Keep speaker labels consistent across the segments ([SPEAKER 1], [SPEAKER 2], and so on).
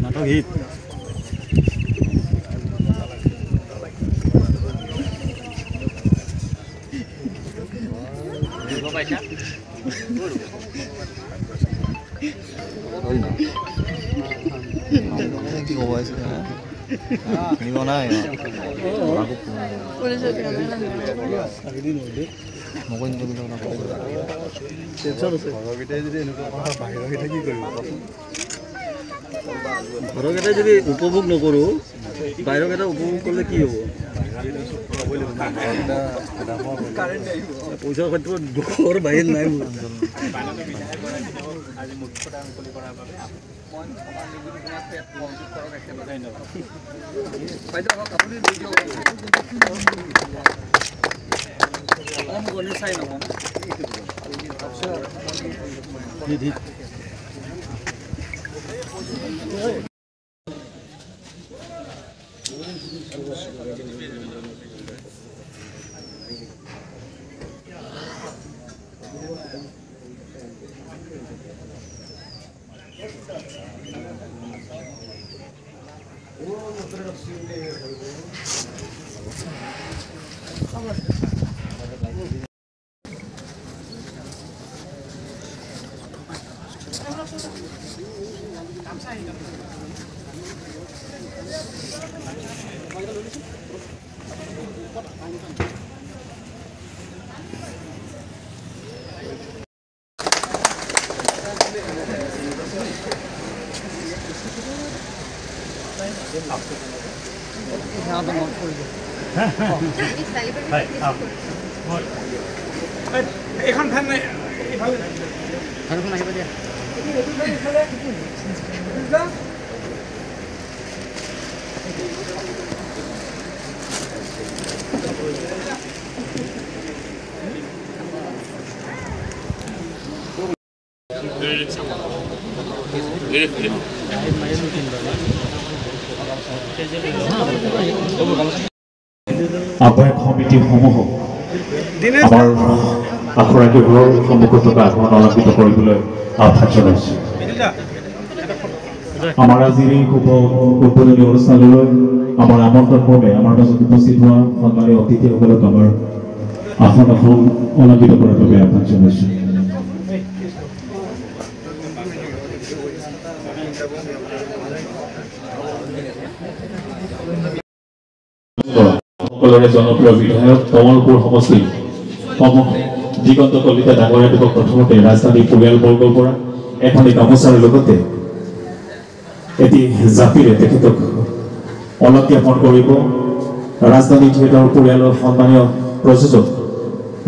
[SPEAKER 1] নাটক হিট ঘৰকেইটা যদি উপভোগ নকৰোঁ বাহিৰকেইটা উপভোগ কৰিলে কি হ'ব পইচাৰ ক্ষেত্ৰত দুখৰ বাহিৰ নাই
[SPEAKER 2] এখন ফেন নাই
[SPEAKER 3] ফেনখন আহিব দিয়া
[SPEAKER 4] আহ্বায়ক সমিতিসমূহ আমাৰ আখৰাগীবোৰৰ সন্মুখত থকা আসন অলংকৃত কৰিবলৈ আহ্বান জনাইছোঁ আমাৰ আজিৰ এই শুভ উদ্বোধনী অনুষ্ঠানলৈ আমাৰ আমন্ত্ৰণ মৰ্মে আমাৰ মাজত উপস্থিত হোৱা সন্মানীয় অতিথিসকলক আমাৰ আসন অলংকৃত কৰাৰ বাবে আহ্বান জনাইছোঁ সকলোৰে জনপ্ৰিয় বিধায়ক কমলপুৰ সমষ্টি দিগন্ত কলিতা ডাঙৰীয়াদেৱক প্ৰথমতে ৰাজধানী পৰিয়ালবৰ্গৰ পৰা এখনি গামোচাৰ লগতে এটি জাপিৰে তেখেতক অলংকৃত কৰিব ৰাজধানী থিয়েটাৰ পৰিয়ালৰ সন্মানীয় প্ৰযোজক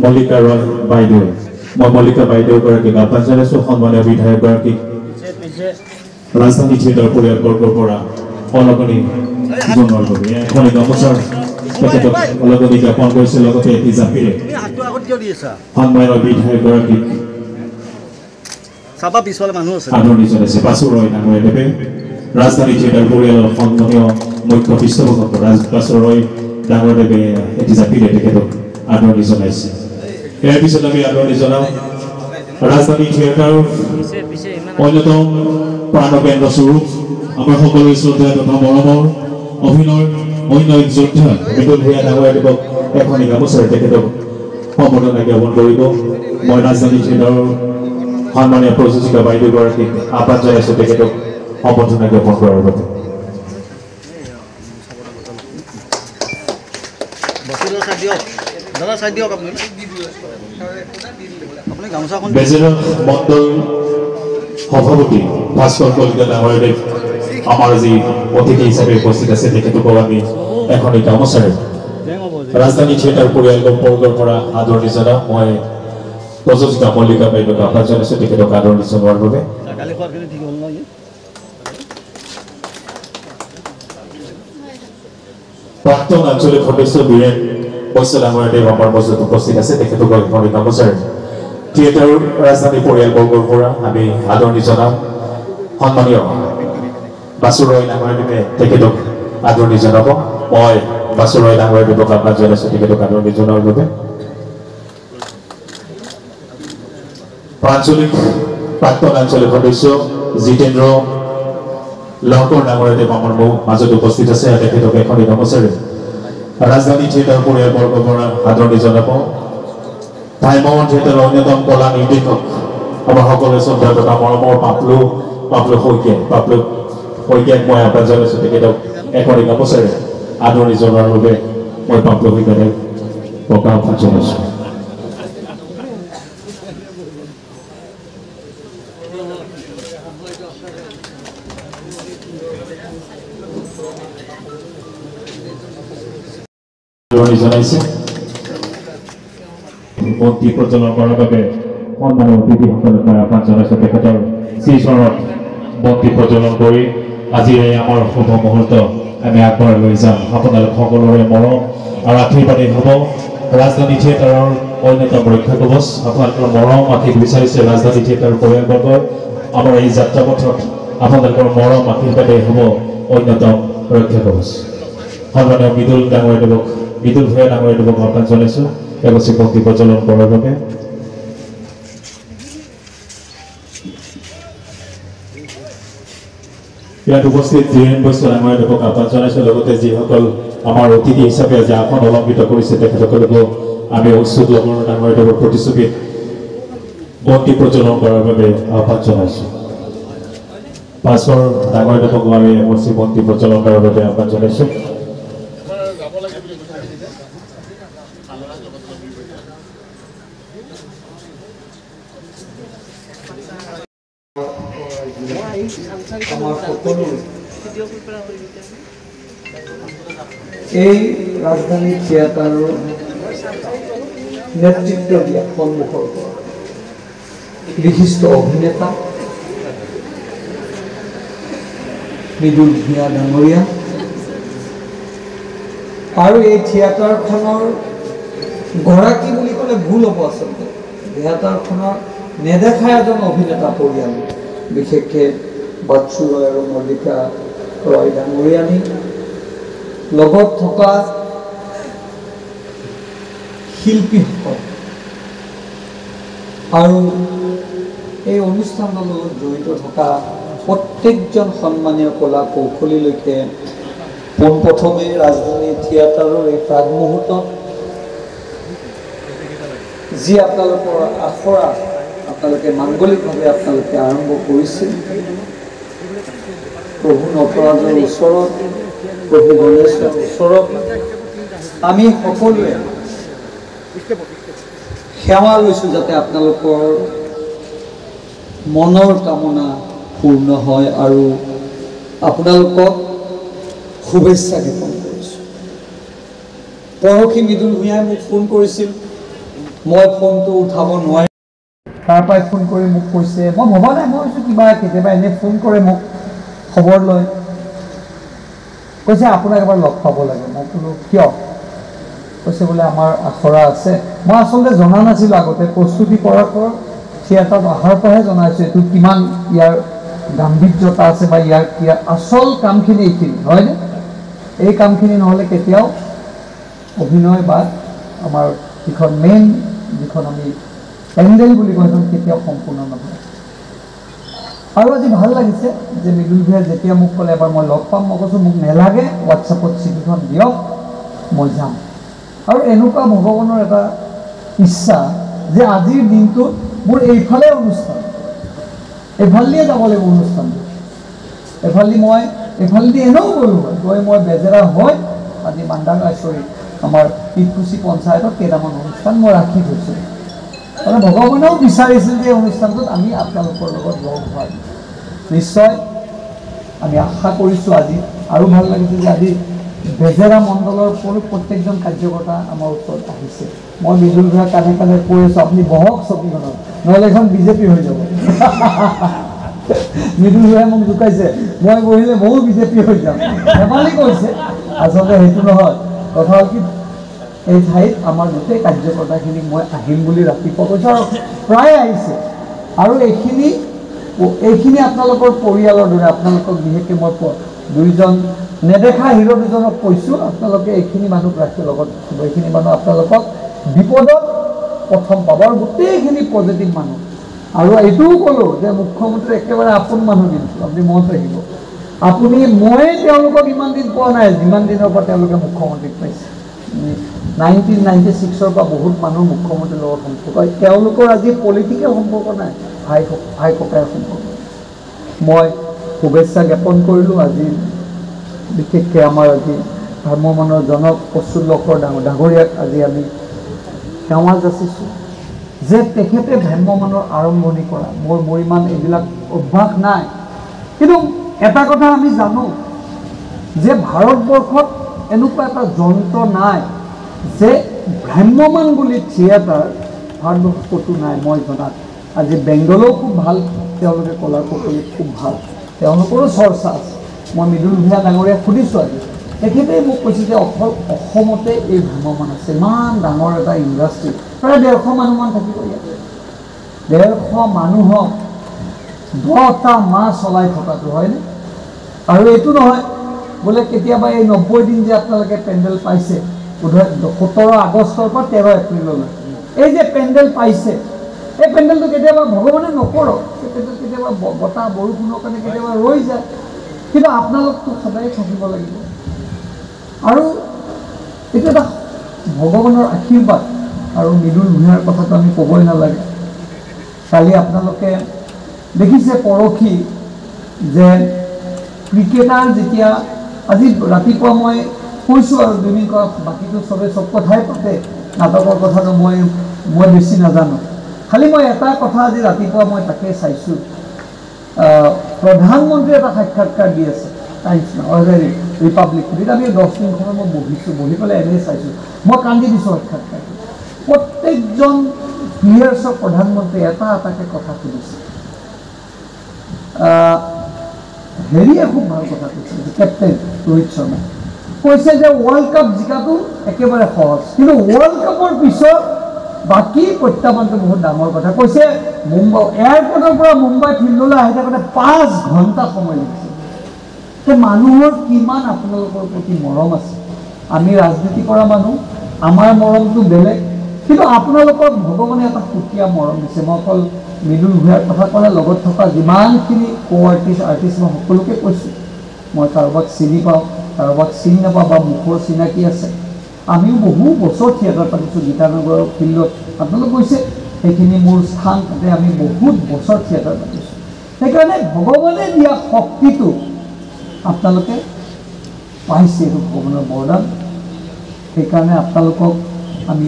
[SPEAKER 4] মল্লিকা ৰয় বাইদেৱে মই মল্লিকা বাইদেউগৰাকীক আহ্বান জনাইছোঁ সন্মানীয় বিধায়কগৰাকীক ৰাজধানী থিয়েটাৰ পৰিয়ালবৰ্গৰ পৰা অলংকৰণি জনোৱাৰ বাবে এখনি গামোচাৰ তেখেতক অলংকৰণি জ্ঞাপন কৰিছে লগতে এটি জাপিৰে সন্মানীয় বিধায়কগৰাকীক আদৰণি জনাইছে পাছু ৰয় ডাঙৰীয়াদেৱে ৰাজধানী থিয়েটাৰ পৰিয়ালৰ সন্মানীয় মুখ্য পৃষ্ঠপোষক পাছু ৰয় ডাঙৰীয়াদেৱে এটি জাপিৰে তেখেতক আদৰণি জনাইছে ইয়াৰ পিছত আমি আদৰণি জনাওঁ ৰাজধানী থিয়েটাৰৰ অন্যতম প্ৰাণকেন্দ্ৰ স্বৰূপ আমাৰ সকলোৰে শ্ৰদ্ধা তথা মৰমৰ অভিনয় অন্য এক যোদ্ধা মৃদুল ভূঞা ডাঙৰীয়াদেৱক এখনি গামোচাৰে তেখেতক সম্বৰ্ধনা জ্ঞাপন কৰিব মই ৰাজধানী থিয়েটাৰৰ সন্মানীয় প্ৰযোজিকা বাইদেউগৰাকীক আহ্বান জনাইছোঁ তেখেতক সম্বৰ্ধনা জ্ঞাপন কৰাৰ বাবে বেজেৰা মণ্ডল সভাপতি ভাস্কৰ কলিতা ডাঙৰীয়াদেৱ আমাৰ আজি অতিথি হিচাপে উপস্থিত আছে তেখেতকো আমি এখনি গামোচাৰে ৰাজধানী থিয়েটাৰ পৰিয়ালবৰ্গৰ পৰা আদৰণি জনাওঁ মই প্ৰযোজিকা মল্লিকা বাইদেউক আহ্বান জনাইছোঁ তেখেতক আদৰণি জনোৱাৰ বাবে প্ৰাক্তন আঞ্চলিক সদস্য বীৰেন বৈশ্য ডাঙৰীয়াদেৱ আমাৰ মজুত উপস্থিত আছে তেখেতক এখনি গামোচাৰে থিয়েটাৰ ৰাজধানী পৰিয়ালবৰ্গৰ পৰা আমি আদৰণি জনাম সন্মানীয় বাসু ৰয় ডাঙৰীয়াদেৱে তেখেতক আদৰণি জনাব মই বাসু ৰয় ডাঙৰীয়াদেৱক আহ্বান জনাইছোঁ তেখেতক আদৰণি জনোৱাৰ বাবে আঞ্চলিক প্ৰাক্তন আঞ্চলিক সদস্য জিতেন্দ্ৰ লহকৰ ডাঙৰীয়াদেৱ আমাৰ মাজত উপস্থিত আছে তেখেতক এখনি গামোচাৰে ৰাজধানী থিয়েটাৰ পৰিয়ালবৰ্গৰ পৰা আদৰণি জনাব ভাইমন থিয়েটাৰৰ অন্যতম কলা নিৰ্দেশক আমাৰ সকলোৱে শ্ৰদ্ধা তথা মৰমৰ পাপলু শইকীয়াক মই আহ্বান জনাইছোঁ তেখেতক এখনি গামোচাৰে আদৰণি জনোৱাৰ বাবে মই পাপলু শইকীয়াক প্ৰকাশ আহ্বান জনাইছোঁ জনাইছে বন্তি প্ৰজ্বলন কৰাৰ বাবে সন্মানীয় অতিথিসকলক মই আহ্বান জনাইছোঁ তেখেতৰ শ্ৰীচৰণত বন্তি প্ৰজ্বলন কৰি আজিৰ এই আমাৰ শুভ মুহূৰ্ত আমি আগবঢ়াই লৈ যাম আপোনালোক সকলোৰে মৰম আৰু আশীৰ্বাদেই হ'ব ৰাজধানী থিয়েটাৰৰ অন্যতম ৰক্ষা কৱচ আপোনালোকৰ মৰম আশীষ বিচাৰিছে ৰাজধানী থিয়েটাৰৰ পৰিয়ালবৰ্গই আমাৰ এই যাত্ৰাপথত আপোনালোকৰ মৰম আশীৰ্বাদেই হ'ব অন্যতম ৰক্ষা কৱচ সন্মানীয় মৃদুল ডাঙৰীয়াদেৱক মৃদুল ভূঞা ডাঙৰীয়াদেৱক আহ্বান জনাইছোঁ এগছি বন্তি প্ৰজ্বলন কৰাৰ বাবে ইয়াত উপস্থিত ধীৰেন বৈশ্য ডাঙৰীয়াদেৱক আহ্বান জনাইছোঁ লগতে যিসকল আমাৰ অতিথি হিচাপে আজি আসন অলংকৃত কৰিছে তেখেতসকলকো আমি উচ্চুত লগৰ ডাঙৰীয়াদেৱৰ প্ৰতিচ্ছবিত বন্তি প্ৰজ্বলন কৰাৰ বাবে আহ্বান জনাইছোঁ পাছৰ ডাঙৰীয়াদেৱকো আমি এগছি বন্তি প্ৰজ্বলন কৰাৰ বাবে আহ্বান জনাইছোঁ
[SPEAKER 2] এই ৰাজধানী থিয়েটাৰৰ নেতৃত্ব দিয়া সন্মুখৰ বিশিষ্ট অভিনেতা মৃদুল ভূঞা ডাঙৰীয়া আৰু এই থিয়েটাৰখনৰ গৰাকী বুলি ক'লে ভুল হ'ব আচলতে থিয়েটাৰখনৰ নেদেখা এজন অভিনেতা পৰিয়াল বিশেষকৈ বাচ্চু ৰয় আৰু মল্লিকা ৰয় ডাঙৰীয়ানী লগত থকা শিল্পীসকল আৰু এই অনুষ্ঠানৰ লগত জড়িত থকা প্ৰত্যেকজন সন্মানীয় কলা কৌশলীলৈকে পোনপ্ৰথমে ৰাজধানী থিয়েটাৰৰ এই প্ৰাগমুহূৰ্তত যি আপোনালোকৰ আখৰা আপোনালোকে মাংগলিকভাৱে আপোনালোকে আৰম্ভ কৰিছিল প্ৰভু নটৰাজৰ ওচৰত প্ৰভু গণেশৰ ওচৰত আমি সকলোৱে সেৱা লৈছোঁ যাতে আপোনালোকৰ মনৰ কামনা পূৰ্ণ হয় আৰু আপোনালোকক শুভেচ্ছা জ্ঞাপন কৰিছোঁ পৰহি মৃদুল ভূঞাই মোক ফোন কৰিছিল মই ফোনটো উঠাব নোৱাৰিম তাৰ পৰাই ফোন কৰি মোক কৈছে মই ভবা নাই মই কৈছোঁ কিবা কেতিয়াবা এনেই ফোন কৰে মোক খবৰ লয় কৈছে আপোনাক এবাৰ লগ পাব লাগে মই বোলো কিয় কৈছে বোলে আমাৰ আখৰা আছে মই আচলতে জনা নাছিলোঁ আগতে প্ৰস্তুতি কৰাৰ পৰ থিয়েটাৰত অহাৰ পৰাহে জনাইছোঁ এইটো কিমান ইয়াৰ গাম্ভীৰ্যতা আছে বা ইয়াৰ আচল কামখিনি এইখিনি হয়নে এই কামখিনি নহ'লে কেতিয়াও অভিনয় বা আমাৰ যিখন মেইন যিখন আমি পেণ্ডেল বুলি কয় সেইখন কেতিয়াও সম্পূৰ্ণ নহয় আৰু আজি ভাল লাগিছে যে মৃদুল ভূঞাই যেতিয়া মোক ক'লে এবাৰ মই লগ পাম মই কৈছোঁ মোক নেলাগে হোৱাটছআপত চিঠিখন দিয়ক মই যাম আৰু এনেকুৱা ভগৱানৰ এটা ইচ্ছা যে আজিৰ দিনটোত মোৰ এইফালে অনুষ্ঠান এইফালেদিয়ে যাব লাগিব অনুষ্ঠানটো এইফালেদি এনেও গ'লোঁ হয় গৈ মই বেজেৰা হৈ আজি মান্দাঙা আমাৰ পিটকুচি পঞ্চায়তত কেইটামান অনুষ্ঠান মই ৰাখি থৈছোঁ মানে ভগৱানেও বিচাৰিছিল যে অনুষ্ঠানটোত আমি আপোনালোকৰ লগত লগ হয় নিশ্চয় আমি আশা কৰিছোঁ আজি আৰু ভাল লাগিছে যে আজি বেজেৰা মণ্ডলৰ প্ৰত্যেকজন কাৰ্যকৰ্তা আমাৰ ওচৰত আহিছে মই মৃদুল ভূঞা কাণে কাণে কৈ আছোঁ আপুনি বহক ছবিখনত নহ'লে এখন বিজেপি হৈ যাব মৃদুল ভূঞাই মোক জোকাইছে মই বহিলে বহু বিজেপি হৈ যাম ধেমালি কৈছে আচলতে সেইটো নহয় কথা হ'ল কি এই ঠাইত আমাৰ গোটেই কাৰ্যকৰ্তাখিনিক মই আহিম বুলি ৰাতিপুৱা কৈছোঁ আৰু প্ৰায় আহিছে। আৰু এইখিনি আপোনালোকৰ পৰিয়ালৰ দৰে, আপোনালোকক বিশেষকৈ মই দুইজন নেদেখা হিৰো দুজনক কৈছোঁ, আপোনালোকে এইখিনি মানুহ ৰাখি লগত ৰাখিব। এইখিনি মানুহ আপোনালোকক বিপদত প্ৰথম পাব আৰু গোটেইখিনি পজিটিভ মানুহ। আৰু এইটোও ক'লোঁ যে মুখ্যমন্ত্ৰী একেবাৰে আপোন মানুহ, কিন্তু আপুনি মনত ৰাখিব, মই তেওঁলোকক ইমান দিন পোৱা নাই যিমান দিনৰ পৰা তেওঁলোকে মুখ্যমন্ত্ৰীক পাইছে। 1996 পৰা বহুত মানুহ মুখ্যমন্ত্ৰীৰ লগত সম্পৰ্ক, তেওঁলোকৰ আজি পলিটিকেল সম্পৰ্ক নাই, ভাই ককাইৰ সম্পৰ্ক। মই শুভেচ্ছা জ্ঞাপন কৰিলোঁ। আজি বিশেষকৈ আমাৰ আজি ভ্ৰাম্যমাণৰ প্ৰচুল্লকৰ ডাঙৰীয়াক আজি আমি সেৱা যাচিছোঁ যে তেখেতে ভ্ৰাম্যমাণৰ আৰম্ভণি কৰা। মোৰ ইমান এইবিলাক অভ্যাস নাই, কিন্তু এটা কথা আমি জানো যে ভাৰতবৰ্ষত এনেকুৱা এটা যন্ত্ৰ নাই যে ভ্ৰাম্যমাণ বুলি থিয়েটাৰ ভাৰতবৰ্ষত ক'তো নাই মই জনাত। আজি বেংগলেও খুব ভাল, তেওঁলোকে কলাৰ কৌশলীত খুব ভাল, তেওঁলোকৰো চৰ্চা আছে। মই মৃদুল ভূঞা ডাঙৰীয়াক সুধিছোঁ আজি, তেখেতেই মোক কৈছে যে অকল অসমতে এই ভ্ৰাম্যমাণ আছে, ইমান ডাঙৰ এটা ইণ্ডাষ্ট্ৰী, প্ৰায় 150 মানুহমান থাকিব ইয়াত। 150 মানুহক 10টা মাহ চলাই থকাটো হয়নে? আৰু এইটো নহয় বোলে কেতিয়াবা এই 90 দিন যে আপোনালোকে পেণ্ডেল পাইছে, বোধহয় 17 আগষ্টৰ পৰা 13 এপ্ৰিললৈ এই যে পেণ্ডেল পাইছে, এই পেণ্ডেলটো কেতিয়াবা ভগৱানে নকৰক, কেতিয়াবা বতাহ বৰষুণৰ কাৰণে কেতিয়াবা ৰৈ যায়, কিন্তু আপোনালোকতো সদায় থাকিব লাগিব। আৰু এইটো এটা ভগৱানৰ আশীৰ্বাদ। আৰু মৃদুল ভূঞাৰ কথাটো আমি ক'বই নালাগে। কালি আপোনালোকে দেখিছে পৰহি যে ক্ৰিকেটাৰ যেতিয়া আজি ৰাতিপুৱা মই কৈছোঁ আৰু দুদিন বাকীটো চবেই চব কথাই পাতে, নাটকৰ কথাটো মই বেছি নাজানো। খালি মই এটা কথা আজি ৰাতিপুৱা মই তাকে চাইছোঁ, প্ৰধানমন্ত্ৰী এটা সাক্ষাৎকাৰ দি আছে টাইমছ ৰিপাব্লিক, গতিকে আমি 10 দিন সময় মই বহি পেলাই এনেই চাইছোঁ, মই কান্দি দিছোঁ সাক্ষাৎকাৰ। প্ৰত্যেকজন প্লেয়াৰ্ছক প্ৰধানমন্ত্ৰী এটাকৈ কথা সুধিছে। হেৰিয়ে খুব ভাল কথা কৈছে, কেপ্টেইন ৰোহিত শৰ্মাই কৈছে যে ৱৰ্ল্ড কাপ জিকাটো একেবাৰে সহজ, কিন্তু ৱৰ্ল্ড কাপৰ পিছত বাকী প্ৰত্যাহ্বানটো বহুত ডাঙৰ কথা। কৈছে মুম্বাই এয়াৰপৰ্টৰ পৰা মুম্বাই ফিল্ডলৈ আহি থাকোঁতে 5 ঘণ্টা সময় লাগিছে। মানুহৰ কিমান আপোনালোকৰ প্ৰতি মৰম আছে। আমি ৰাজনীতি কৰা মানুহ, আমাৰ মৰমটো বেলেগ, কিন্তু আপোনালোকক ভগৱানে এটা সুকীয়া মৰম দিছে। মই অকল মৃদুল ভূঞাৰ কথা ক'লে লগত থকা যিমানখিনি আৰ্টিষ্ট মই সকলোকে কৈছোঁ, মই কাৰোবাক চিনি পাওঁ, কাৰোবাক চিনি নাপাওঁ বা মুখৰ চিনাকি আছে। আমিও বহু বছৰ থিয়েটাৰ পাতিছোঁ গীতানগৰৰ ফিল্ডত, আপোনালোক কৈছে সেইখিনি মোৰ স্থান, তাতে আমি বহুত বছৰ থিয়েটাৰ পাতিছোঁ। সেইকাৰণে ভগৱানে দিয়া শক্তিটো আপোনালোকে পাইছে, এইটো ভগৱানৰ বৰদান। সেইকাৰণে আপোনালোকক আমি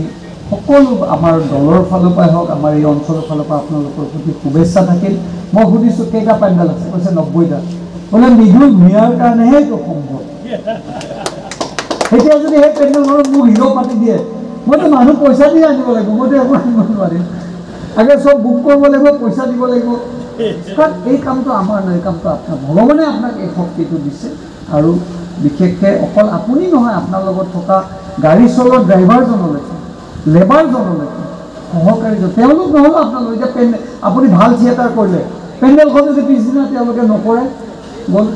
[SPEAKER 2] সকলো আমাৰ দলৰ ফালৰ পৰাই হওক, আমাৰ এই অঞ্চলৰ ফালৰ পৰা আপোনালোকৰ প্ৰতি শুভেচ্ছা থাকিল। মই সুধিছোঁ কেইটা পেণ্ডেল আছে, কৈছে 90টা। বোলে মৃদুল ভূঞাৰ কাৰণেহে এইটো সম্ভৱ। এতিয়া যদি সেই পেণ্ডেলখনত মোক হিৰো পাতি দিয়ে, মইতো মানুহ পইচা দি আনিব লাগিব, মইতো একো আনিব নোৱাৰিম। আগে চব বুক কৰিব লাগিব, পইচা দিব লাগিব। কাৰণ এই কামটো আমাৰ নহয়, এই কামটো আপোনাৰ, ভগৱানে আপোনাক এই শক্তিটো দিছে। আৰু বিশেষকৈ অকল আপুনি নহয়, আপোনাৰ লগত থকা গাড়ী চলোৱা ড্ৰাইভাৰজনলৈকে, লেবাৰজনলৈকে, সহকাৰীজন, তেওঁলোক নহ'লেও আপোনালোক এতিয়া আপুনি ভাল থিয়েটাৰ কৰিলে, পেণ্ডেলখন যদি পিছদিনা তেওঁলোকে নকৰে গ'ল।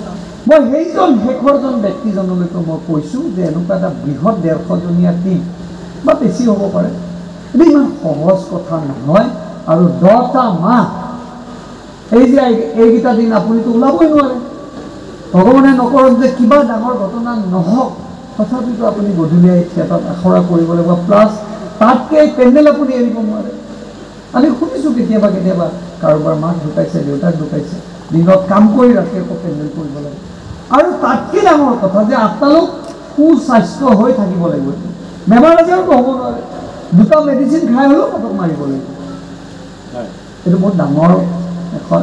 [SPEAKER 2] মই সেইজন শেষৰজন ব্যক্তিজনলৈকে মই কৈছোঁ যে এনেকুৱা এটা বৃহৎ 150জনীয়া টীম বা বেছি হ'ব পাৰে, এইটো ইমান সহজ কথা নহয়। আৰু 10টা মাহ এই যে এইকেইটা দিন আপুনিতো ওলাবই নোৱাৰে, ভগৱানে নকৰক যে কিবা ডাঙৰ ঘটনা নহওক, তথাপিতো আপুনি গধূলি থিয়েটাৰত আখৰা কৰিব লাগিব, প্লাছ তাতকৈ পেণ্ডেল আপুনি এৰিব নোৱাৰে। আমি শুনিছোঁ কেতিয়াবা কাৰোবাৰ মাক ঢুকাইছে, দেউতাক ঢুকাইছে, দিনত কাম কৰি ৰাখি আকৌ পেণ্ডেল কৰিব লাগে। আৰু তাতকৈ ডাঙৰ কথা যে আপোনালোক সুস্বাস্থ্য হৈ থাকিব লাগিব, বেমাৰ আজাৰতো হ'ব নোৱাৰে, 2টা মেডিচিন খাই হ'লেও পটক মাৰিব লাগিব। এইটো বহুত ডাঙৰ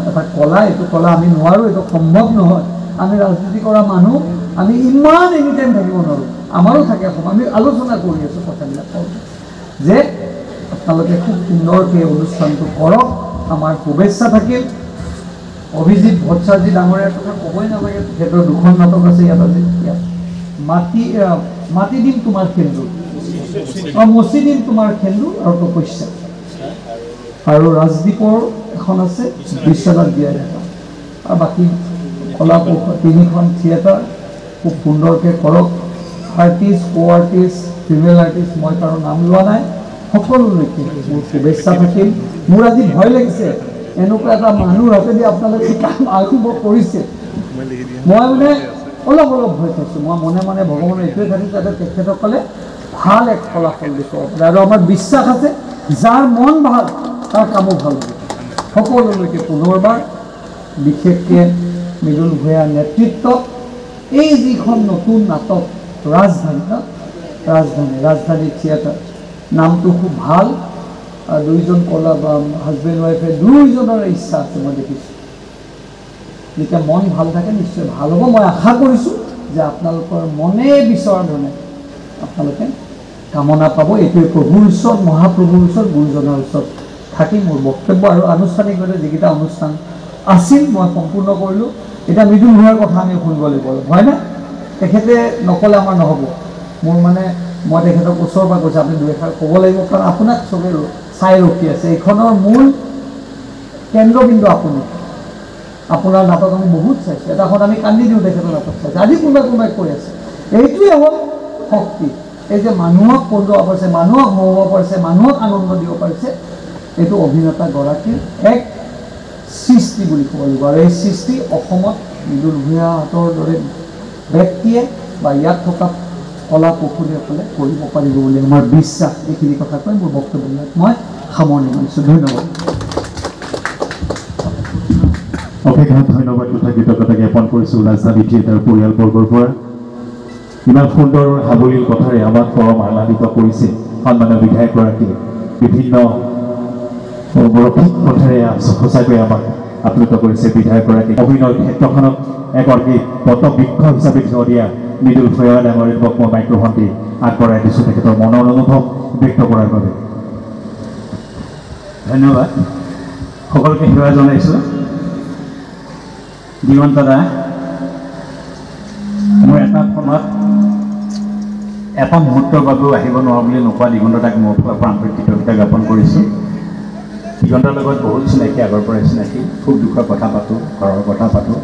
[SPEAKER 2] এটা কলা, এইটো কলা আমি নোৱাৰোঁ, এইটো সম্ভৱ নহয়। আমি ৰাজনীতি কৰা মানুহ, আমি ইমান এনি টাইম থাকিব নোৱাৰোঁ, আমাৰো থাকে সময়। আমি আলোচনা কৰি আছোঁ কথাবিলাক যে আপোনালোকে খুব সুন্দৰকৈ অনুষ্ঠানটো কৰক, আমাৰ শুভেচ্ছা থাকিল। অভিজিত ভট্টাচাৰ্যী ডাঙৰীয়াৰ কথা ক'বই নালাগে, তেখেতৰ 2খন নাটক আছে ইয়াত। আজি মাতি দিম তোমাৰ সিন্দুৰ, মচি দিম তোমাৰ সেন্দুৰ আৰু তপস্যা। আৰু ৰাজদ্বীপৰ এখন আছে বিশ্বনাথ দিয়াৰ এটা, আৰু বাকী কলাপোষ 3খন থিয়েটাৰ খুব সুন্দৰকৈ কৰক। আৰ্টিষ্ট, কো আৰ্টিষ্ট, ফিমেল আৰ্টিষ্ট, মই কাৰো নাম লোৱা নাই, সকলোলৈকে মোৰ শুভেচ্ছা থাকিল। মোৰ আজি ভয় লাগিছে, এনেকুৱা এটা মানুহৰ হাতেদি আপোনালোকে কাম আৰম্ভ কৰিছে, মই মানে অলপ ভয় খাইছোঁ। মই মনে মনে ভগৱানৰ এইটোৱে ভাবিছোঁ যাতে তেখেতসকলে ভাল এক ফলাফল দেখুৱাব পাৰে, আৰু আমাৰ বিশ্বাস আছে যাৰ মন ভাল তাৰ কামো ভাল হ'ব। সকলোলৈকে পুনৰবাৰ বিশেষকৈ মৃদুল ভূঞাৰ নেতৃত্বত এই যিখন নতুন নাটক ৰাজধানী থিয়েটাৰ, নামটো খুব ভাল। দুইজন কলা বা হাজবেণ্ড ৱাইফে দুয়োজনৰে ইচ্ছা আছে, মই দেখিছোঁ। যেতিয়া মন ভাল থাকে নিশ্চয় ভাল হ'ব। মই আশা কৰিছোঁ যে আপোনালোকৰ মনে বিচৰা ধৰণে আপোনালোকে কামনা পাব। এইটোৱে প্ৰভুৰ ওচৰত, মহাপ্ৰভুৰ ওচৰত, গুৰুজনৰ ওচৰত থাকি মোৰ বক্তব্য আৰু আনুষ্ঠানিকভাৱে যিকেইটা অনুষ্ঠান আছিল মই সম্পূৰ্ণ কৰিলোঁ। এতিয়া মৃদুল ভূঞাৰ কথা আমি শুনিব লাগিব, হয়নে? তেখেতে নক'লে আমাৰ নহ'ব। মোৰ মানে মই তেখেতক ওচৰৰ পৰা কৈছোঁ, আপুনি দুই এষাৰ ক'ব লাগিব, কাৰণ আপোনাক চবেই চাই ৰখি আছে। এইখনৰ মূল কেন্দ্ৰবিন্দু আপুনি। আপোনাৰ নাটক আমি বহুত চাইছোঁ, এটাখন আমি কান্দি দিওঁ তেখেতৰ নাটক চাইছোঁ। আজি কোনোবাই কৈ আছে এইটোৱে হ'ল শক্তি, এই যে মানুহক কন্দুৱাব পাৰিছে, মানুহক হহুৱাব পাৰিছে, মানুহক আনন্দ দিব পাৰিছে, এইটো অভিনেতাগৰাকীৰ এক সৃষ্টি বুলি ক'ব লাগিব। আৰু এই সৃষ্টি অসমত মৃদুল ভূঞাহঁতৰ দৰে ব্যক্তিয়ে বা ইয়াত থকা কলা কৌশলীসকলে কৰিব পাৰিব বুলি আমাৰ বিশ্বাস। এইখিনি কথা কৈ মোৰ বক্তব্যবিলাক মই সামৰণি মাৰিছোঁ। ধন্যবাদ।
[SPEAKER 4] অশেষ ধন্যবাদ, কৃতজ্ঞতা জ্ঞাপন কৰিছোঁ ৰাজধানী থিয়েটাৰ পৰিয়ালবৰ্গৰ পৰা। ইমান সুন্দৰ সাৱলীল কথাৰে আমাক পৰম আহ্লাদিত কৰিছে সন্মানীয় বিধায়কগৰাকীয়ে। বিভিন্ন ৰসিক কথাৰে সঁচাকৈ আমাক আপ্লুত কৰিছে বিধায়কগৰাকী। অভিনয় ক্ষেত্ৰখনক এগৰাকী পটবৃক্ষ হিচাপে থিয় দিয়া মৃদুল ভূঞা ডাঙৰীয়াক মই মাইক্ৰফোনটি আগবঢ়াই দিছোঁ তেখেতৰ মনৰ অনুভৱ ব্যক্ত কৰাৰ বাবে।
[SPEAKER 5] ধন্যবাদ। সকলোকে সেৱা জনাইছোঁ। দিগন্ত দা, মোৰ এটা ফোনত এটা মুহূৰ্তৰ বাবেও আহিব নোৱাৰোঁ বুলি নোকোৱা দিগন্ত দাক মোৰ ফালৰ পৰা আন্তৰিক কৃতজ্ঞতা জ্ঞাপন কৰিছোঁ। দিগন্তৰ লগত বহুত চিনাকি, আগৰ পৰাই চিনাকি, সুখ দুখৰ কথা পাতোঁ, ঘৰৰ কথা পাতোঁ।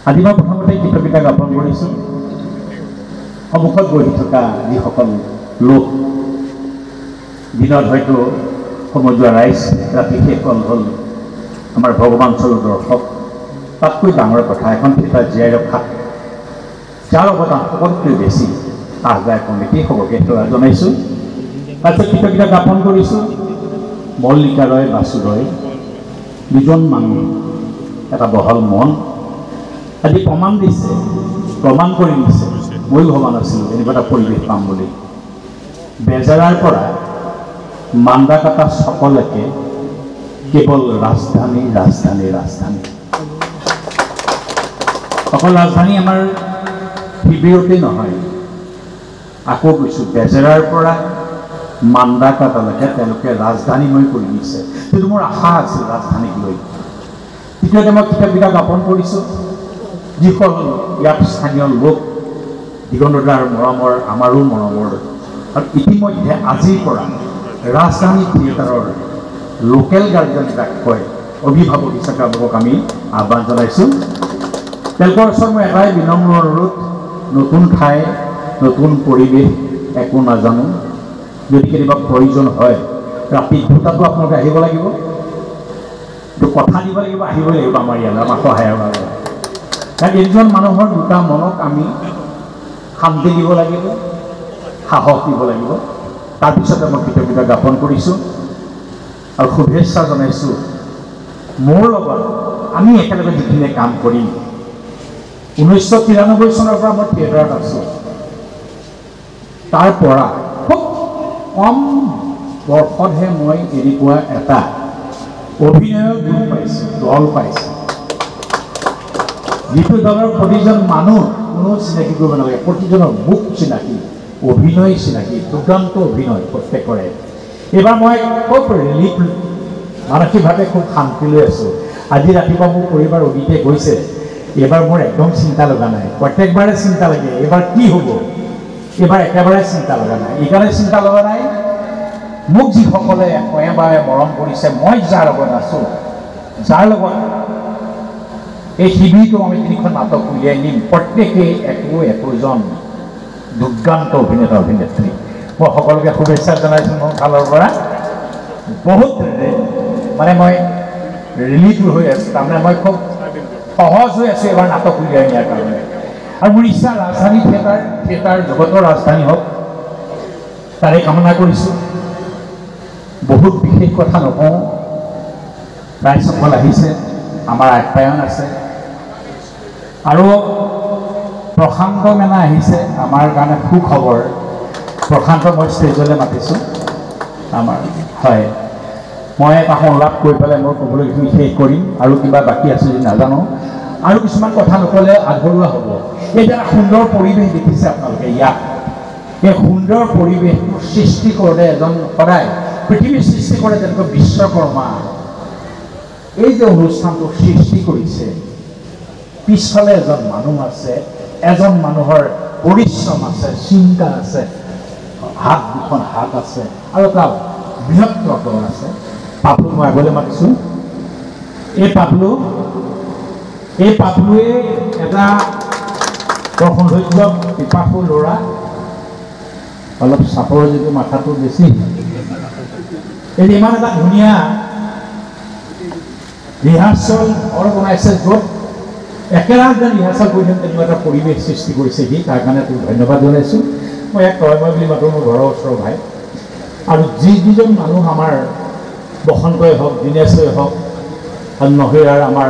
[SPEAKER 5] আজি মই প্ৰথমতে কৃতজ্ঞতা জ্ঞাপন কৰিছোঁ সন্মুখত বহি থকা যিসকল লোক, দিনত হয়তো সমজুৱা ৰাইজ, ৰাতি শেষকল হ'ল আমাৰ ভগৱান স্বৰূপ দৰ্শক। তাতকৈ ডাঙৰ কথা এখন থিয়েটাৰ জীয়াই ৰখাত যাৰ অৱদান সকলোতকৈ বেছি আহ্বায়ক কমিটি, সকলোকে সেৱা জনাইছোঁ। তাৰপিছত কৃতজ্ঞতা জ্ঞাপন কৰিছোঁ মল্লিকা ৰয়, বাসু ৰয়, দুজন মানুহ, এটা বহল মন, আজি প্ৰমাণ দিছে, প্ৰমাণ কৰি দিছে। ময়ো ভবা নাছিলোঁ এনেকুৱা এটা পৰিৱেশ পাম বুলি। বেজেৰাৰ পৰা মান্দাকাটা সকলকে কেৱল ৰাজধানী ৰাজধানী ৰাজধানী। অকল ৰাজধানী আমাৰ শিবিৰতেই নহয়, আকৌ কৈছোঁ বেজেৰাৰ পৰা মান্দাকাটালৈকে তেওঁলোকে ৰাজধানীময় কৰি দিছে। সেইটো মোৰ আশা আছিল ৰাজধানীক লৈ। দ্বিতীয়তে মই কৃতজ্ঞতা জ্ঞাপন কৰিছোঁ যিসকল ইয়াত স্থানীয় লোক, দিগন্তদাৰ মৰমৰ, আমাৰো মৰমৰ। আৰু ইতিমধ্যে আজিৰ পৰা ৰাজধানী থিয়েটাৰৰ লোকেল গাৰ্জেন যাক কয়, অভিভাৱক হিচাপে তেওঁলোকক আমি আহ্বান জনাইছোঁ। তেওঁলোকৰ ওচৰত মই এটাই বিনম্ৰ অনুৰোধ, নতুন ঠাই, নতুন পৰিৱেশ, একো নাজানো, যদি কেতিয়াবা প্ৰয়োজন হয় ৰাতি 2টাতো আপোনালোকে আহিব লাগিব, এইটো কথা দিব লাগিব, আহিবই লাগিব আমাৰ ইয়ালৈ, আমাৰ সহায়ৰ বাবে। কাৰণ এইজন মানুহৰ দুটা মনক আমি শান্তি দিব লাগিব, সাহস দিব লাগিব। তাৰপিছতে মই কৃতজ্ঞতা জ্ঞাপন কৰিছোঁ আৰু শুভেচ্ছা জনাইছোঁ মোৰ লগত আমি একেলগে যিখিনিয়ে কাম কৰিম। 1993 চনৰ পৰা মই থিয়েটাৰত আছোঁ। তাৰ পৰা খুব কম বৰ্ষতহে মই এনেকুৱা এটা অভিনয়ৰ গুণ পাইছোঁ, দল পাইছোঁ, যিটো দলৰ প্ৰতিজন মানুহ কোনো চিনাকি কৰিব নালাগে, প্ৰতিজনৰ মুখ চিনাকি, অভিনয় চিনাকি, দুৰ্দান্ত অভিনয় প্ৰত্যেকৰে। এইবাৰ মই খুব ৰিলিফ, মানসিকভাৱে খুব শান্তি লৈ আছোঁ। আজি ৰাতিপুৱা মোৰ পৰিবাৰ অদিতে গৈছে, এইবাৰ মোৰ একদম চিন্তা লগা নাই। প্ৰত্যেকবাৰে চিন্তা লাগে এইবাৰ কি হ'ব, এইবাৰ একেবাৰে চিন্তা লগা নাই। এইকাৰণে চিন্তা লগা নাই, মোক যিসকলে একেবাৰে মৰম কৰিছে, মই যাৰ লগত আছোঁ, যাৰ লগত এই শিবিৰটো আমি 3খন নাটক উলিয়াই নিম, প্ৰত্যেকেই একোজন দুৰ্দান্ত অভিনেতা অভিনেত্ৰী। মই সকলোকে শুভেচ্ছা জনাইছোঁ মোৰ ফালৰ পৰা। বহুত মানে মই ৰিলিফ হৈ আছোঁ, তাৰমানে মই খুব সহজ হৈ আছোঁ এবাৰ নাটক উলিয়াই নিয়াৰ কাৰণে। আৰু মোৰ ইচ্ছা ৰাজধানী থিয়েটাৰ জগতৰ ৰাজধানী হওক, তাৰে কামনা কৰিছোঁ। বহুত বিশেষ কথা নকওঁ, ৰাইজসকল আহিছে, আমাৰ আপ্যায়ন আছে, আৰু প্ৰশান্ত মেনা আহিছে, আমাৰ কাৰণে সুখবৰ। প্ৰশান্ত মই ষ্টেজলৈ মাতিছোঁ আমাৰ। হয়, মই এটা সংলাপ কৈ পেলাই মোৰ ক'বলগীয়া শেষ কৰিম, আৰু কিবা বাকী আছে যদি নাজানো, আৰু কিছুমান কথা নক'লে আধৰুৱা হ'ব। এই এটা সুন্দৰ পৰিৱেশ দেখিছে আপোনালোকে ইয়াত, এই সুন্দৰ পৰিৱেশটো সৃষ্টি কৰোঁতে এজন সদায় পৃথিৱীৰ সৃষ্টি কৰে যেনেকৈ বিশ্বকৰ্মা এই যে অনুষ্ঠানটো সৃষ্টি কৰিছে, পিছফালে এজন মানুহ আছে, এজন মানুহৰ পৰিশ্ৰম আছে, চিন্তা আছে, দুখন হাত আছে, আৰু এটা বৃহৎ দল আছে। পাপলু মই আগলৈ মাতিছোঁ। এই পাপলুৱে এটা সৌন্দৰ্য পিপাসু ল'ৰা, অলপ চাপৰ যিটো মাথাটো বেছি, এই ইমান এটা ধুনীয়া ৰিহাৰ্চল বনাইছে, য'ত একেৰাহে যেন ৰিহাৰ্চল কৰি দিম তেনেকুৱা এটা পৰিৱেশ সৃষ্টি কৰিছে সি, তাৰ কাৰণে তোক ধন্যবাদ জনাইছোঁ। মই ইয়াক তয়ময় বুলি মাতোঁ, মোৰ ঘৰৰ ওচৰৰ ভাই। আৰু যিজন মানুহ আমাৰ বসন্তই হওক, দীনেশই হওক, নহিৰাৰ আমাৰ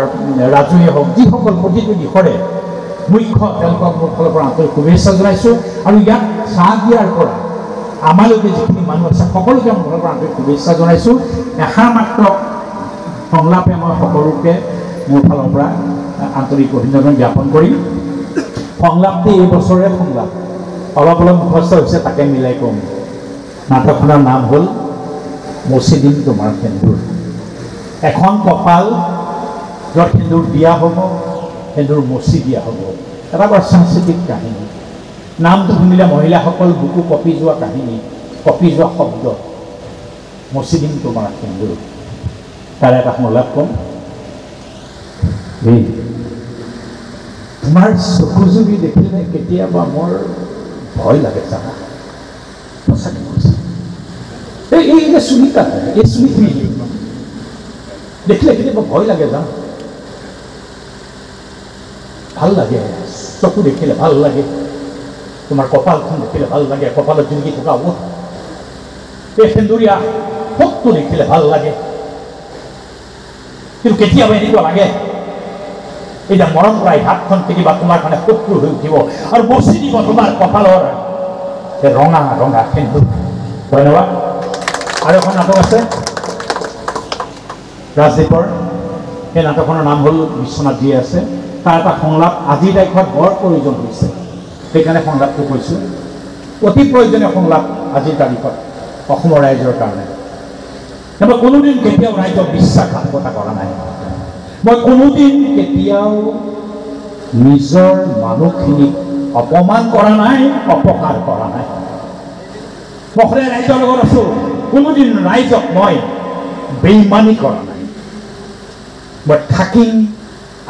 [SPEAKER 5] ৰাজুৱে হওক, যিসকল প্ৰতিটো দিশৰে মুখ্য, তেওঁলোকক মোৰ ফালৰ পৰা আন্তৰিক শুভেচ্ছা জনাইছোঁ। আৰু ইয়াত চাহ দিয়াৰ পৰা আমালৈকে যিখিনি মানুহ আছে সকলোকে মোৰ ফালৰ পৰা আন্তৰিক শুভেচ্ছা জনাইছোঁ। এষাৰ মাত্ৰ সংলাপে মই সকলোকে মোৰ ফালৰ পৰা আন্তৰিক অভিনন্দন জ্ঞাপন কৰিম। সংলাপটি এই বছৰৰে সংলাপ, অলপ মুখস্থ হৈছে, তাকে মিলাই ক'ম। নাটকখনৰ নাম হ'ল মচি দিম তোমাৰ সেন্দুৰ। এখন কপাল য'ত সেন্দুৰ দিয়া হ'ব, সেন্দুৰ মচি দিয়া হ'ব, এটা বৰ সাংস্কৃতিক কাহিনী। নামটো শুনিলে মহিলাসকল বুকু কঁপি যোৱা কাহিনী, কঁপি যোৱা শব্দ, মচি দিম তোমাৰ সেন্দুৰ। তাৰে এটা সংলাপ ক'ম। তোমাৰ চকুজুৰি দেখিলে কেতিয়াবা মোৰ ভয় লাগে জানা, সঁচাকৈ কৈছে। এই যে চুলিটা, এই চুলিখিনি দেখিলে কেতিয়াবা ভয় লাগে জানা, ভাল লাগে, চকু দেখিলে ভাল লাগে, তোমাৰ কপালখন দেখিলে ভাল লাগে, কপালত জিলিকি থকা ওঠ, এই সেন্দুৰীয়া ফোটটো দেখিলে ভাল লাগে। কিন্তু কেতিয়াবা এনেকুৱা লাগে এই যে মৰম কৰা এই হাতখন কেতিয়াবা তোমাৰ কাৰণে শত্ৰু হৈ উঠিব আৰু মচি দিব তোমাৰ কপালৰ ৰঙা ৰঙা সেন্দুৰ। ধন্যবাদ। আৰু এখন নাটক আছে ৰাজদ্বীপৰ, সেই নাটকখনৰ নাম হ'ল বিশ্বনাথ যি আছে। তাৰ এটা সংলাপ আজিৰ তাৰিখত বৰ প্ৰয়োজন হৈছে, সেইকাৰণে সংলাপটো কৈছোঁ। অতি প্ৰয়োজনীয় সংলাপ আজিৰ তাৰিখত অসমৰ ৰাইজৰ কাৰণে। মই কোনোদিন কেতিয়াও ৰাইজক বিশ্বাসঘাতকতা কৰা নাই, মই কোনোদিন কেতিয়াও নিজৰ মানুহখিনিক অপমান কৰা নাই, অপকাৰ কৰা নাই। মই সদায় ৰাইজৰ লগত আছোঁ, কোনোদিন ৰাইজক মই বেইমানি কৰা নাই। মই থাকিম,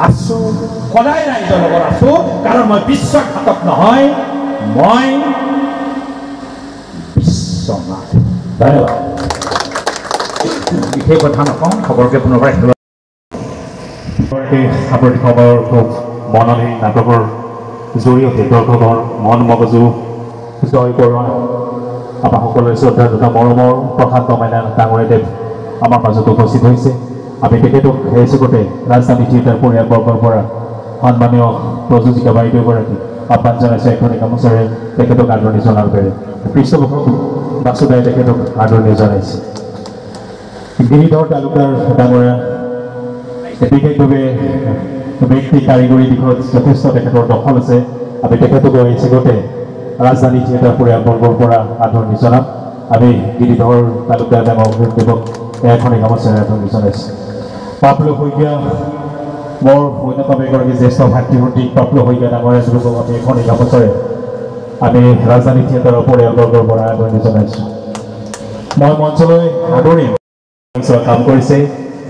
[SPEAKER 5] আছোঁ, সদায় ৰাইজৰ লগত আছোঁ, কাৰণ মই বিশ্বাসঘাতক নহয়, মই বিশ্বনাথ। ধন্যবাদ। বিশেষ কথা নকওঁ, খবৰকে পুনৰবাৰ সাম্প্ৰতিক সময়ৰ খুব মননি নাটকৰ জৰিয়তে দৰ্শকৰ মন মগজু জয় কৰোৱা আমাৰ সকলোৰে শ্ৰদ্ধা তথা মৰমৰ প্ৰশান্ত মাইনা ডাঙৰীয়াদেৱ আমাৰ মাজত উপস্থিত হৈছে। আমি তেখেতক সেই চুকতে ৰাজধানী থিয়েটাৰ পৰিয়ালবৰ্গৰ পৰা সন্মানীয় প্ৰযোজিকা বাইদেউগৰাকী আহ্বান জনাইছে এখনি গামোচাৰে তেখেতক আদৰণি জনাৰ বাবে। পৃষ্ঠপোষক বাসুদাই তেখেতক আদৰণি জনাইছে। গিৰিধৰ তালুকাৰ ডাঙৰীয়া বিশেষভাৱে ব্যক্তি কাৰিকৰী দিশত যথেষ্ট তেখেতৰ দখল আছে। আমি তেখেতক এই চেগতে ৰাজধানী থিয়েটাৰ পৰিয়ালবৰ্গৰ পৰা আদৰণি জনাম। আমি গিৰিধৰ তালুকাৰ ডাঙৰীয়াদেৱক এখনি গামোচাৰে আদৰণি জনাইছোঁ। পাপলু শইকীয়া মোৰ অন্যতম এগৰাকী জ্যেষ্ঠ ভাতৃভণ্টি পাপলু শইকীয়া ডাঙৰীয়াদেৱক আমি এখনি গামোচাৰে
[SPEAKER 4] আমি ৰাজধানী থিয়েটাৰৰ পৰিয়ালবৰ্গৰ পৰা আদৰণি জনাইছোঁ। মই মঞ্চলৈ আদৰিম কাম কৰিছে,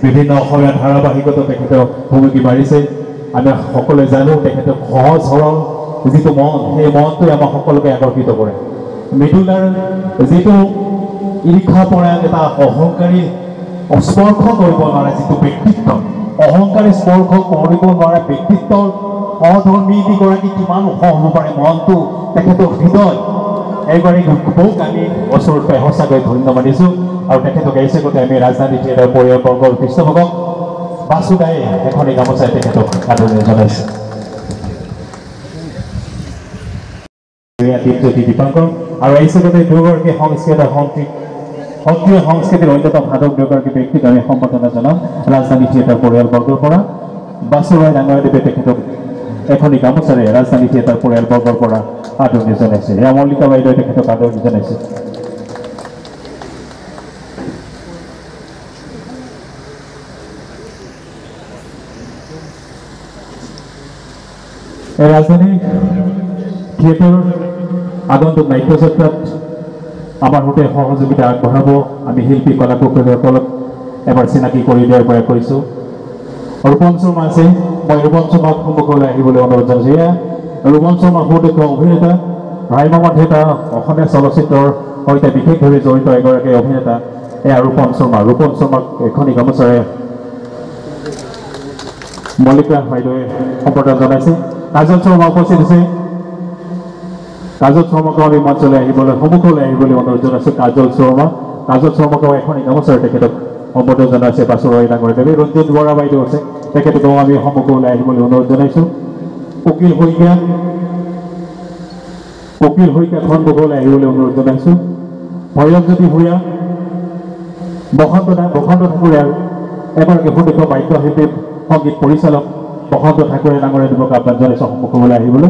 [SPEAKER 4] বিভিন্ন অসমীয়া ধাৰাবাহিকতো তেখেতক ভুমুকি মাৰিছে। আমি সকলোৱে জানো তেখেতক সহজ সৰল যিটো মন, সেই মনটোৱে আমাক সকলোকে আকৰ্ষিত কৰে। মৃদুলাৰ যিটো ঈৰ্ষা পৰা এটা অহংকাৰী স্পৰ্শ কৰিব নোৱাৰা যিটো ব্যক্তিত্ব, অহংকাৰী স্পৰ্শ কৰিব নোৱাৰা ব্যক্তিত্বৰ সহধৰ্মী যিগৰাকী কিমান ওখ হ'ব পাৰে মনটো, তেখেতৰ হৃদয়, এইগৰাকী বৌক আমি ওচৰত পাই সঁচাকৈ ধন্যবাদ দিছোঁ। আৰু তেখেতক এই চেগতে আমি ৰাজধানী থিয়েটাৰ পৰিয়ালবৰ্গৰ পৃষ্ঠপোষক বাসুদাই এখনি গামোচাই তেখেতক আদৰণি জনাইছে। দীপজ্যোতি দীপাংকৰ আৰু এই চেগতে দুগৰাকী সক্ৰিয় সংস্কৃতিৰ অন্যতম সাধক দুগৰাকী ব্যক্তিক আমি সম্বৰ্ধনা জনাম ৰাজধানী থিয়েটাৰ পৰিয়ালবৰ্গৰ পৰা। বাসুদাই ডাঙৰদেৱে তেখেতক এখনি গামোচাৰে ৰাজধানী থিয়েটাৰ পৰিয়ালবৰ্গৰ পৰা আদৰণি জনাইছে। এয়া মল্লিকা বাইদেৱে তেখেতক আদৰণি জনাইছে। এই ৰাজধানী থিয়েটাৰৰ আগন্তুক নাট্যযাত্ৰাত আমাৰ সৈতে সহযোগিতা আগবঢ়াব আমি শিল্পী কলা কুশলীসকলক এবাৰ চিনাকি কৰি দিয়াৰ পৰা কৰিছোঁ। ৰূপম শৰ্মা আছে, মই ৰূপম শৰ্মাক সন্মুখলৈ আহিবলৈ অনুৰোধ জনাইছোঁ। এয়া ৰূপম শৰ্মা সুদক্ষ অভিনেতা, ভ্ৰাম্যমাণ থিয়েটাৰ অসমীয়া চলচ্চিত্ৰৰ সৈতে বিশেষভাৱে জড়িত এগৰাকী অভিনেতা। এয়া ৰূপম শৰ্মা। ৰূপম শৰ্মাক এখনি গামোচাৰে মল্লিকা বাইদেৱে সম্বৰ্ধনা জনাইছে। কাজল শৰ্মা উপস্থিত আছে, কাজল শৰ্মাকো আমি মঞ্চলৈ আহিবলৈ সন্মুখলৈ আহিবলৈ অনুৰোধ জনাইছোঁ। কাজল শৰ্মাকো এখনি গামোচাৰে তেখেতক সম্বৰ্ধনা জনাইছে বাসুদাই ডাঙৰদেৱে। ৰঞ্জিত বৰা বাইদেউ আছে, তেখেতকো আমি সন্মুখলৈ আহিবলৈ অনুৰোধ জনাইছোঁ। উকিল শইকীয়া সন্মুখলৈ আহিবলৈ অনুৰোধ জনাইছোঁ। ভৈৰৱজ্যোতি ভূঞা, বসন্ত ঠাকুৰে এগৰাকী সুদক্ষ বাদ্যশিল্পী সংগীত পৰিচালক বসন্ত ঠাকুৰে ডাঙৰদেৱক আহ্বান জনাইছোঁ সন্মুখলৈ আহিবলৈ।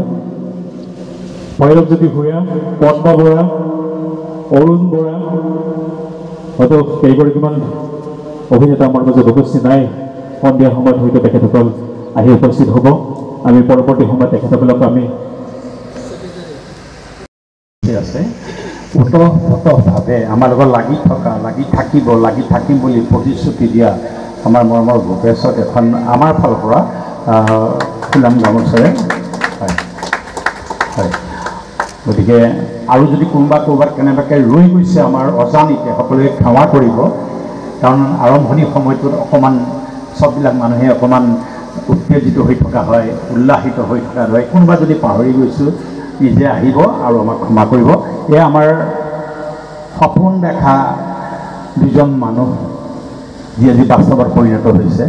[SPEAKER 4] ভৈৰৱজ্যোতি ভূঞা, পদ্ম বৰা, অৰুণ বৰা, হয়তো কেইগৰাকীমান অভিনেতা আমাৰ মাজত উপস্থিত নাই। সন্ধিয়া সময়ত হয়তো তেখেতসকল আহি উপস্থিত হ'ব। আমি পৰৱৰ্তী সময়ত তেখেতসকলক আমি
[SPEAKER 5] আছে ওতঃপ্ৰোতভাৱে আমাৰ লগত লাগি থাকিম বুলি প্ৰতিশ্ৰুতি দিয়া আমাৰ মৰমৰ ভূপেশক এখন আমাৰ ফালৰ পৰা ফুলাম গামোচাৰে। হয় হয়, গতিকে আৰু যদি ক'ৰবাত কেনেবাকৈ ৰৈ গৈছে আমাৰ অজানিতে সকলোৱে ক্ষমা কৰিব, কাৰণ আৰম্ভণি সময়টোত অকণমান চববিলাক মানুহে অকণমান উত্তেজিত হৈ থকা হয়, উল্লাসিত হৈ থকা হয়। কোনোবা যদি পাহৰি গৈছোঁ নিজে আহিব আৰু আমাক ক্ষমা কৰিব। এয়া আমাৰ সপোন দেখা দুজন মানুহ যি আজি বাস্তৱত পৰিণত হৈছে,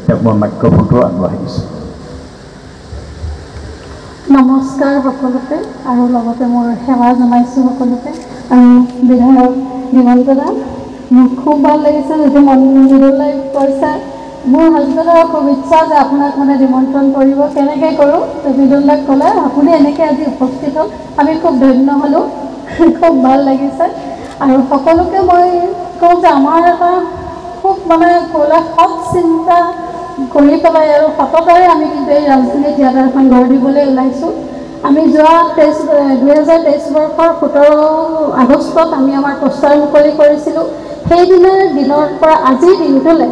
[SPEAKER 5] তেওঁক মই মাইক্ৰফোনটো আগবঢ়াই দিছোঁ।
[SPEAKER 6] নমস্কাৰ সকলোকে, আৰু লগতে মোৰ সেৱা জনাইছোঁ সকলোকে। আৰু বিধায়ক হিমন্ত দা, মোক খুব ভাল লাগিছে যিটো মৃদুলাই কৈছে। মোৰ হাজবেণ্ডৰ খুব ইচ্ছা যে আপোনাক নিমন্ত্ৰণ কৰিব, কেনেকৈ কৰোঁ। তো মৃদুলাক ক'লে আপুনি এনেকৈ আজি উপস্থিত হ'ল, আমি খুব ধন্য হ'লোঁ, খুব ভাল লাগিছে। আৰু সকলোকে মই কওঁ যে আমাৰ এটা খুব সৎ চিন্তা কৰি পেলাই আৰু সততাৰে আমি কিন্তু এই ৰাজধানী থিয়েটাৰখন গঢ় দিবলৈ ওলাইছোঁ। আমি যোৱা 2023 বৰ্ষৰ 17 আগষ্টত আমি আমাৰ পোষ্টাৰ মুকলি কৰিছিলোঁ। সেইদিনাৰ দিনৰ পৰা আজিৰ দিনটোলৈ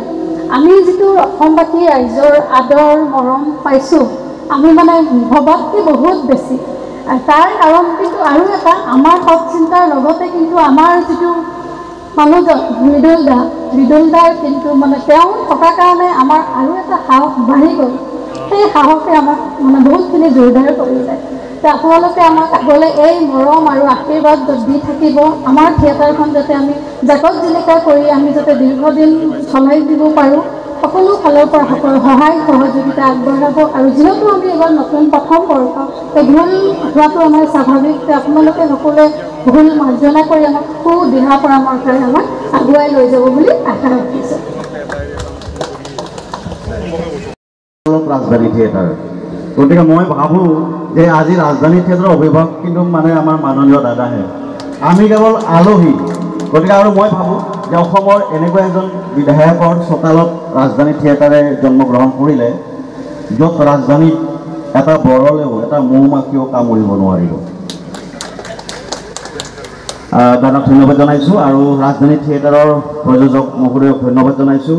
[SPEAKER 6] আমি যিটো অসমবাসী ৰাইজৰ আদৰ মৰম পাইছোঁ, আমি ভবাতকৈ বহুত বেছি। তাৰ কাৰণ কিন্তু আৰু এটা, আমাৰ সৎ চিন্তাৰ লগতে কিন্তু আমাৰ যিটো মানুহজন মৃদুলদাৰ কিন্তু তেওঁ থকাৰ কাৰণে আমাৰ আৰু এটা সাহস বাঢ়ি গ'ল। সেই সাহসে আমাক বহুতখিনি জোৰদাৰ কৰিলে। তো আপোনালোকে আমাক আগলৈ এই মৰম আৰু আশীৰ্বাদ দি থাকিব। আমাৰ থিয়েটাৰখন যাতে আমি জাকত জিলিকা কৰি আমি যাতে দীৰ্ঘদিন চলাই দিব পাৰোঁ, সকলো ফালৰ পৰা সকলো সহায় সহযোগিতা আগবঢ়াব। আৰু যিহেতু আমি এবাৰ প্ৰথম বৰ্ষ, ভুল হোৱাটো আমাৰ স্বাভাৱিক। আপোনালোকে সকলোৱে ভুল মাৰ্জনা কৰি আমাক সুদিহা পৰামৰ্শৰে আমাক আগুৱাই লৈ যাব বুলি আশা ৰাখিছোঁ।
[SPEAKER 7] ৰাজধানী থিয়েটাৰ, গতিকে মই ভাবোঁ যে আজি ৰাজধানী থিয়েটাৰৰ অভিভাৱক কিন্তু আমাৰ মাননীয় দাদাহে, আমি কেৱল আলহী। গতিকে আৰু মই ভাবোঁ যে অসমৰ এনেকুৱা এজন বিধায়কৰ চোতালত ৰাজধানী থিয়েটাৰে জন্মগ্ৰহণ কৰিলে, য'ত ৰাজধানীত এটা বৰলেও এটা মৌ মাখিও কামুৰিব নোৱাৰিব। দাদাক ধন্যবাদ জনাইছোঁ আৰু ৰাজধানী থিয়েটাৰৰ প্ৰযোজক মহোদয়ক ধন্যবাদ জনাইছোঁ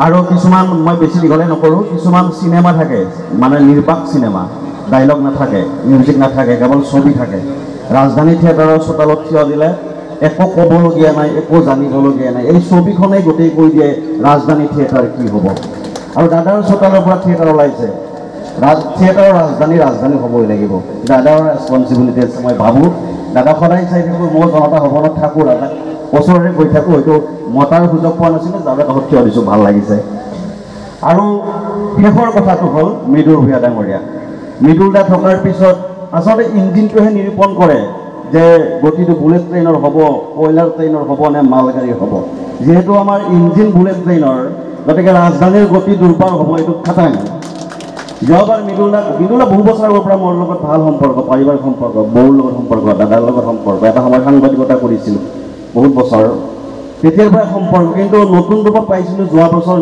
[SPEAKER 7] আৰু কিছুমান মই বেছি দীঘলে নকৰোঁ কিছুমান চিনেমা থাকে মানে নিৰ্বাক চিনেমা ডাইলগ নাথাকে মিউজিক নাথাকে কেৱল ছবি থাকে ৰাজধানী থিয়েটাৰৰ চোতালত থিয় দিলে একো ক'বলগীয়া নাই একো জানিবলগীয়া নাই এই ছবিখনেই গোটেই কৈ দিয়ে ৰাজধানী থিয়েটাৰ কি হ'ব আৰু দাদাৰ চোতালৰ পৰা থিয়েটাৰ ওলাইছে থিয়েটাৰৰ ৰাজধানী হ'বই লাগিব দাদাৰ ৰেছপনচিবিলিটি আছে মই ভাবোঁ দাদা সদায় চাই থাকোঁ মই জনতা ভৱনত থাকোঁ দাদা ওচৰতে গৈ থাকোঁ হয়তো মতাৰ সুযোগ পোৱা নাছিলোঁ দাদাৰ কাষত থিয় দিছোঁ ভাল লাগিছে আৰু শেষৰ কথাটো হ'ল মৃদুল ভূঞা ডাঙৰীয়া মৃদুল দা থকাৰ পিছত আচলতে ইঞ্জিনটোহে নিৰূপণ কৰে যে গতিটো বুলেট ট্ৰেইনৰ হ'ব কয়লাৰ ট্ৰেইনৰ হ'ব নে মালগাড়ীৰ হ'ব যিহেতু আমাৰ ইঞ্জিন বুলেট ট্ৰেইনৰ গতিকে ৰাজধানীৰ গতি দুৰ্বাৰ হ'ব এইটো খাটাং যোৱাবাৰ মৃদুল দা বহু বছৰৰ পৰা মোৰ লগত ভাল সম্পৰ্ক পাৰিবাৰিক সম্পৰ্ক বৌৰ লগত সম্পৰ্ক দাদাৰ লগত সম্পৰ্ক এটা সময় সাংবাদিকতা কৰিছিলোঁ বহুত বছৰ তেতিয়াৰ পৰাই সম্পৰ্ক কিন্তু নতুন ৰূপত পাইছিলোঁ যোৱা বছৰ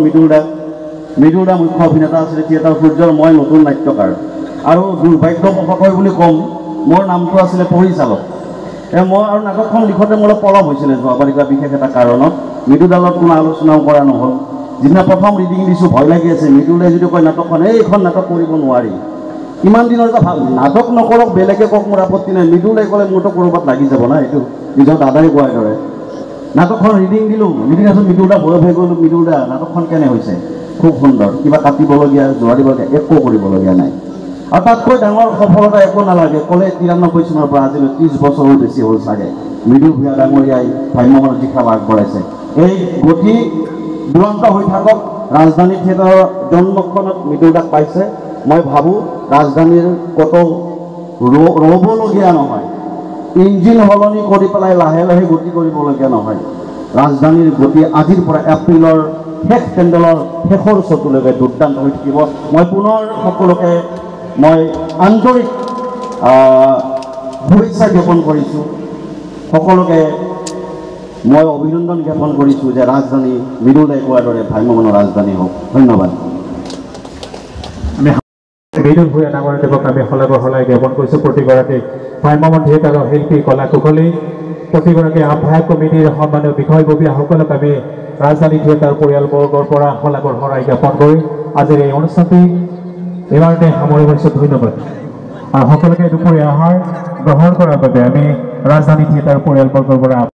[SPEAKER 7] মৃদুল দা মুখ্য অভিনেতা আছিলে থিয়েটাৰ সূৰ্যৰ মই নতুন নাট্যকাৰ আৰু দুৰ্ভাগ্যবশতঃ বুলি ক'ম মোৰ নামটো আছিলে পৰিচালক মই আৰু নাটকখন লিখোঁতে মোৰ পলম হৈছিলে যোৱাবাৰ কিবা বিশেষ এটা কাৰণত মৃদুদালত কোনো আলোচনাও কৰা নহ'ল যিদিনা প্ৰথম ৰিডিং দিছোঁ ভয় লাগি আছে মৃদুলে যদি কয় নাটকখন এইখন নাটক কৰিব নোৱাৰি ইমান দিনৰ এটা ভাল নাটক নকৰক বেলেগে কওক মোৰ আপত্তি নাই মৃদুলে ক'লে মোৰতো ক'ৰবাত লাগি যাব না এইটো নিজৰ দাদাই কোৱাৰ দৰে নাটকখন ৰিডিং দিলোঁ ৰিডিং আছোঁ মৃদুলদা ভয় ভয় গ'লোঁ মৃদুলদা নাটকখন কেনে হৈছে খুব সুন্দৰ কিবা কাটিবলগীয়া জোৱাৰিবলগীয়া একো কৰিবলগীয়া নাই আৰু তাতকৈ ডাঙৰ সফলতা একো নালাগে ক'লে 93 চনৰ পৰা আজিলৈ 30 বছৰৰ বেছি হ'ল চাগে মৃদুল ভূঞা ডাঙৰীয়াই ভ্ৰাম্যমাণ দিশা আগবঢ়াইছে এই গতি দুৰন্ত হৈ থাকক ৰাজধানী থিয়েটাৰৰ জন্মক্ষণত মৃদুল দাক পাইছে মই ভাবোঁ ৰাজধানীৰ ক'তো ৰ'বলগীয়া নহয় ইঞ্জিন সলনি কৰি পেলাই লাহে লাহে গতি কৰিবলগীয়া নহয় ৰাজধানীৰ গতি আজিৰ পৰা এপ্ৰিলৰ শেষ পেণ্ডেলৰ শেষৰ চকুলৈকে দুৰ্দান্ত হৈ থাকিব মই পুনৰ সকলোকে মই আন্তৰিক শুভেচ্ছা জ্ঞাপন কৰিছোঁ সকলোকে মই অভিনন্দন জ্ঞাপন কৰিছোঁ যে ৰাজধানী মৃদুলে কোৱাৰ দৰে ভ্ৰাম্যমাণৰ ৰাজধানী হওক ধন্যবাদ
[SPEAKER 4] মৃদুল ভূঞা ডাঙৰীয়াদেৱক আমি শলাই জ্ঞাপন কৰিছোঁ প্ৰতিগৰাকী ভ্ৰাম্যমাণ থিয়েটাৰৰ শিল্পী কলা কুশলী প্ৰতিগৰাকী আহ্বায়ক কমিটিৰ সন্মানীয় বিষয়ববীয়াসকলক আমি ৰাজধানী থিয়েটাৰ পৰিয়ালবৰ্গৰ পৰা শলাই জ্ঞাপন কৰি আজিৰ এই অনুষ্ঠানটি এইবাৰতে সামৰি মাৰিছোঁ ধন্যবাদ আৰু সকলোকে দুপৰীয়া আহাৰ গ্ৰহণ কৰাৰ বাবে আমি ৰাজধানী থিয়েটাৰ পৰিয়ালবৰ্গৰ পৰা